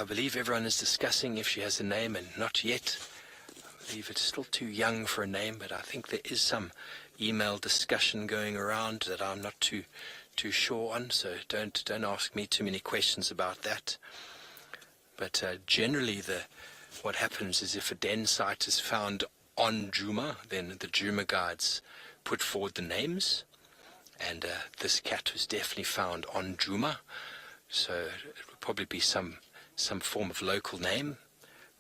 I believe everyone is discussing if she has a name, and not yet. I believe it's still too young for a name, but I think there is some email discussion going around that I'm not too sure on, so don't ask me too many questions about that. But generally what happens is if a den site is found on Djuma, then the Djuma guides put forward the names, and this cat was definitely found on Djuma, so it would probably be some form of local name.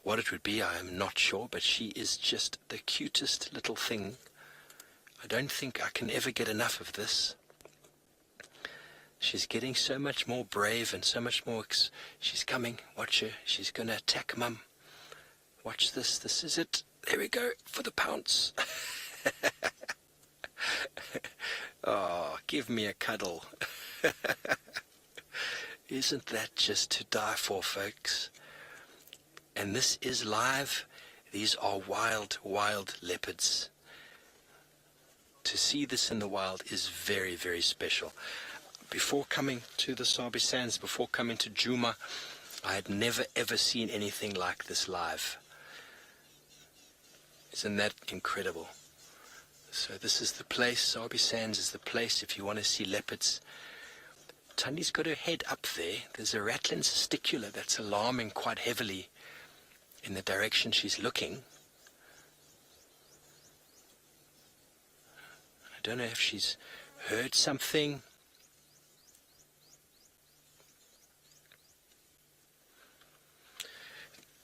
What it would be, I am not sure, but she is just the cutest little thing. I don't think I can ever get enough of this. She's getting so much more brave and so much more... She's coming. Watch her. She's going to attack Mum. Watch this. This is it. There we go. For the pounce. Oh, give me a cuddle. Isn't that just to die for, folks? And this is live. These are wild, wild leopards. To see this in the wild is very, very special. Before coming to the Sabi Sands, before coming to Djuma, I had never ever seen anything like this live. Isn't that incredible? So this is the place, Sabi Sands is the place if you want to see leopards. Thandi's got her head up there. There's a rattling testicula that's alarming quite heavily in the direction she's looking. I don't know if she's heard something.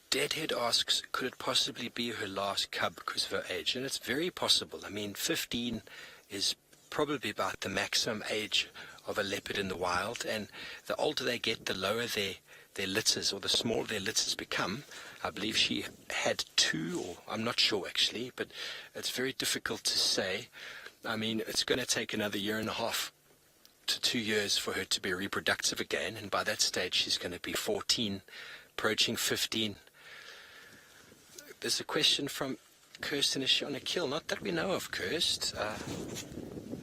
Deadhead asks, could it possibly be her last cub because of her age? And it's very possible. I mean, 15 is probably about the maximum age of a leopard in the wild, and the older they get, the lower their litters, or the smaller their litters become. I believe she had 2, or I'm not sure actually, but it's very difficult to say. I mean, it's going to take another 1.5 to 2 years for her to be reproductive again, and by that stage she's going to be 14, approaching 15. There's a question from Kirsten, is she on a kill? Not that we know of, Kirst.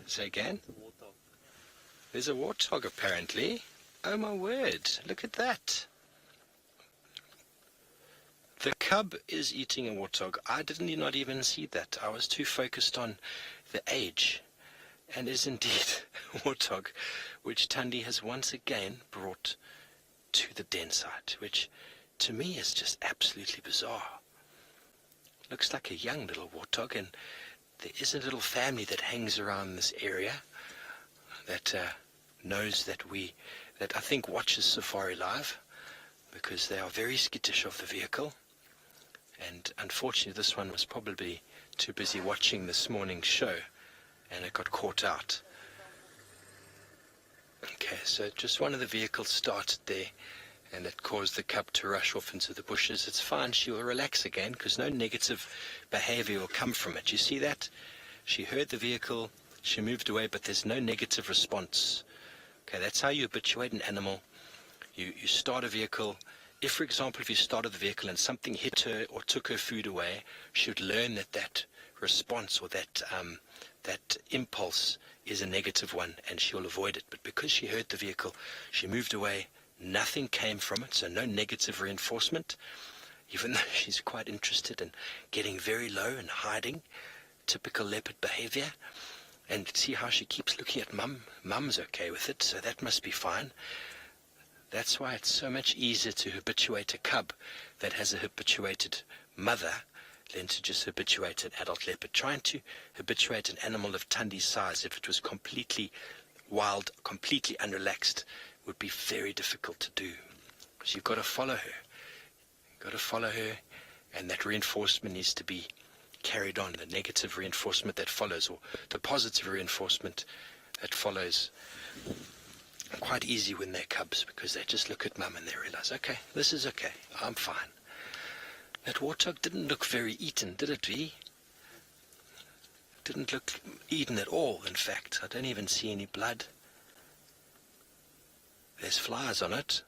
Say again? There's a warthog apparently. Oh my word, look at that. The cub is eating a warthog. I didn't not even see that. I was too focused on the age. And is indeed a warthog, which Thandi has once again brought to the den site, which to me is just absolutely bizarre. Looks like a young little warthog, and there is a little family that hangs around this area that knows that I think watches Safari Live, because they are very skittish of the vehicle. And unfortunately this one was probably too busy watching this morning's show, and it got caught out. Okay, so just one of the vehicles started there, and it caused the cub to rush off into the bushes. It's fine, she will relax again, because no negative behavior will come from it. You see that? She heard the vehicle, she moved away, but there's no negative response. Okay, that's how you habituate an animal. You start a vehicle. If, for example, if you started the vehicle and something hit her or took her food away, she would learn that response, or that impulse is a negative one, and she'll avoid it. But because she heard the vehicle, she moved away. Nothing came from it, so no negative reinforcement, even though she's quite interested in getting very low and hiding. Typical leopard behavior. And see how she keeps looking at Mum. Mum's okay with it, so that must be fine. That's why it's so much easier to habituate a cub that has a habituated mother than to just habituate an adult leopard. Trying to habituate an animal of Thandi's size, if it was completely wild, completely unrelaxed, would be very difficult to do. So you've got to follow her. You've got to follow her, and that reinforcement needs to be carried on. The negative reinforcement that follows, or the positive reinforcement that follows. Quite easy when they're cubs, because they just look at Mum and they realize, okay, this is okay, I'm fine. That warthog didn't look very eaten, did it, V? Didn't look eaten at all, in fact. I don't even see any blood. There's flies on it.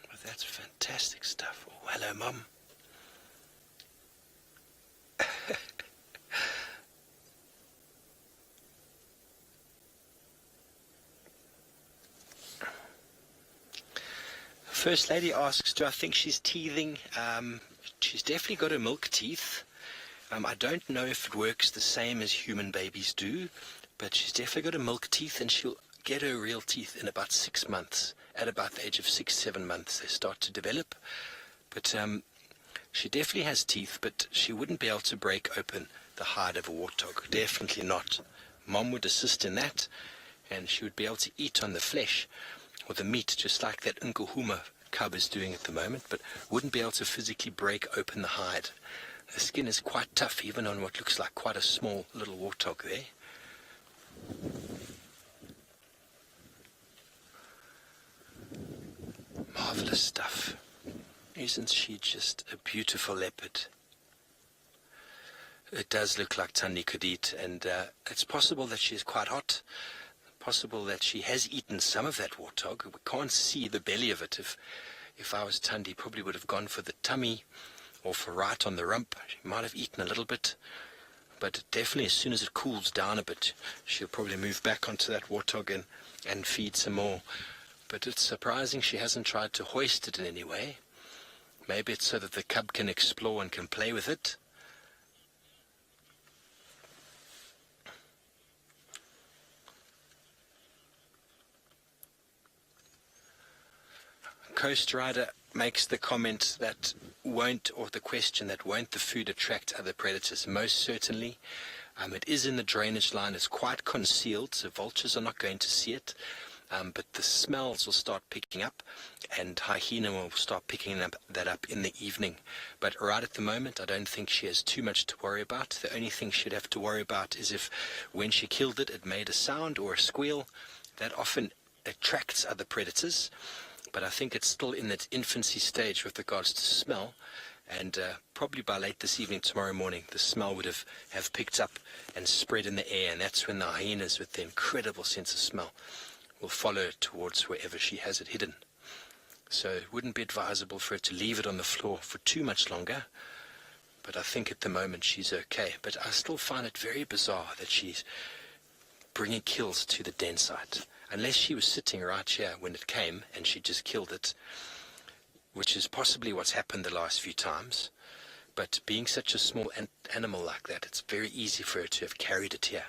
But that's fantastic stuff. Oh, hello, Mum. First Lady asks, do I think she's teething? She's definitely got her milk teeth. I don't know if it works the same as human babies do, but she's definitely got her milk teeth, and she'll get her real teeth in about 6 months. At about the age of 6-7 months, they start to develop. But she definitely has teeth, but she wouldn't be able to break open the hide of a warthog. Definitely not. Mom would assist in that, and she would be able to eat on the flesh or the meat, just like that Nkuhuma cub is doing at the moment, but wouldn't be able to physically break open the hide. The skin is quite tough, even on what looks like quite a small little warthog there. Marvelous stuff. Isn't she just a beautiful leopard? It does look like Thandi could eat, and it's possible that she's quite hot. Possible that she has eaten some of that warthog. We can't see the belly of it. If I was Thandi, probably would have gone for the tummy or for right on the rump. She might have eaten a little bit, but definitely as soon as it cools down a bit, she'll probably move back onto that warthog and feed some more. But it's surprising she hasn't tried to hoist it in any way. Maybe it's so that the cub can explore and can play with it. Coast Rider makes the comment that the question that won't the food attract other predators? Most certainly. It is in the drainage line. It's quite concealed, so vultures are not going to see it. But the smells will start picking up, and hyena will start picking that up in the evening. But right at the moment, I don't think she has too much to worry about. The only thing she'd have to worry about is if, when she killed it, it made a sound or a squeal. That often attracts other predators. But I think it's still in its infancy stage with regards to smell, and probably by late this evening, tomorrow morning, the smell would have picked up and spread in the air, and that's when the hyenas, with their incredible sense of smell, will follow it towards wherever she has it hidden. So it wouldn't be advisable for her to leave it on the floor for too much longer, but I think at the moment she's okay. But I still find it very bizarre that she's bringing kills to the den site. Unless she was sitting right here when it came and she just killed it, which is possibly what's happened the last few times. But being such a small animal like that, it's very easy for her to have carried it here.